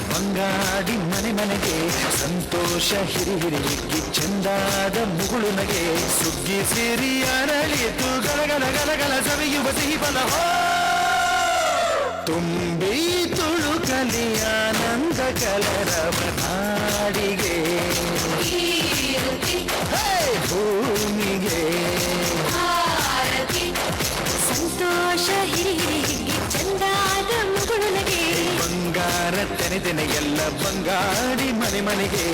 ಬಂಗಾಡಿ ಮನೆ ಮನೆಗೆ ಸಂತೋಷ ಹಿರಿ ಹಿರಿಗಿ ಚಂದಾದ ಮುಗುಳು ನಗೆ ಸುಗ್ಗಿ ಸೇರಿ ಅರಳಿತು ಗಲಗಲ ಗಲಗಲ ಸವಿಯುವ ಸಿಹಿ ಫಲ ತುಂಬಿ ತುಳುಕಲಿ ಆನಂದ ಕಲರವ ನಾಡಿಗೆ ಭೂಮಿಗೆ ಸಂತೋಷ ಹಿರಿ ಹಿರಿಗಿ ಚಂದಾದ ಮುಗುಳು ನಗೆ ಬಂಗಾರ ತೆನೆ ಎಲ್ಲ ಬಂಗಾಡಿ ಮನೆ ಮನೆಗೆ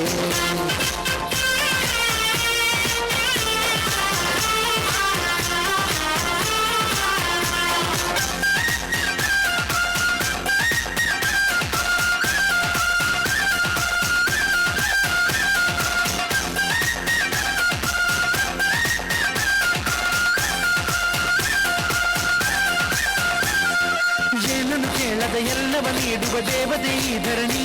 ಏನನ್ನು ಕೇಳದ ಎಲ್ಲವ ನೀಡುವ ದೇವತೆ ಈ ಧರಣಿ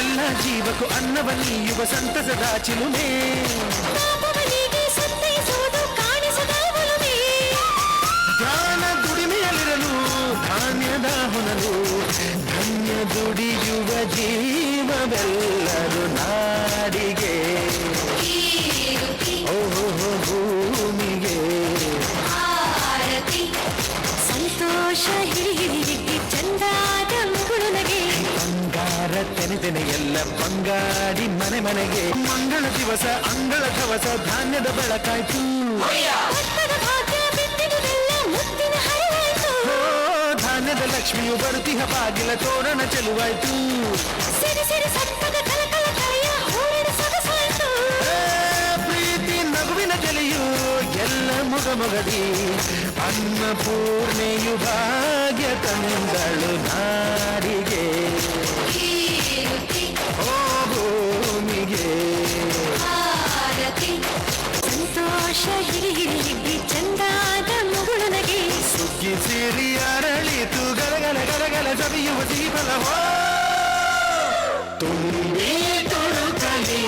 ಎಲ್ಲ ಜೀವಕ್ಕೂ ಅನ್ನವ ನೀಯುವ ಸಂತಸದ ಚಿಲುಮೆ ಧ್ಯಾನ ದುಡಿಮೆಯಲ್ಲಿರಲು ಧಾನ್ಯದ ಹೊನಲು ಧನ್ಯ ದುಡಿಯುವ ಜೀವವೆಲ್ಲರೂ ನಾಡಿಗೆ ಓಹೋ ಭೂಮಿಗೆ ಸಂತೋಷ ಹಿರಿ ಹಿರಿಗಿ ಚಂದಾದ ಮುಗುಳು ನಗೆ ಬಂಗಾರ ತೆನೆ ಎಲ್ಲ ಬಂಗಾಡಿ ಮನೆ ಮನೆಗೆ ಮಂಗಳ ದಿವಸ ಅಂಗಳ ಕವಸ ಧಾನ್ಯದ ಬೆಳಕಾಯ್ತು ಧಾನ್ಯದ ಲಕ್ಷ್ಮಿಯು ಬರುತ್ತಿಹ ಬಾಗಿಲ ತೋರಣ ಚೆಲುವಾಯ್ತು ಪ್ರೀತಿ ನಗುವಿನ ಜಲೆಯು ಎಲ್ಲ ಮೊಗಮೊಗದಿ ಅನ್ನಪೂರ್ಣೆಯು ಭಾಗ್ಯ ತಂದಳು ನಾಡಿಗೆ ಓ ಭೂಮಿಗೆ ಸಂತೋಷ ಹಿರಿ ಹಿರಿಗಿ ಚಂದಾದ ಮುಗುಳು ನಗೆ ಸುಗ್ಗಿ ಸೇರಿ ಅರಳಿತು ಗಲಗಲ ಗಲಗಲ ಸವಿಯುವ ಸಿಹಿ ಫಲ ತುಂಬಿ ತುಳುಕಲಿ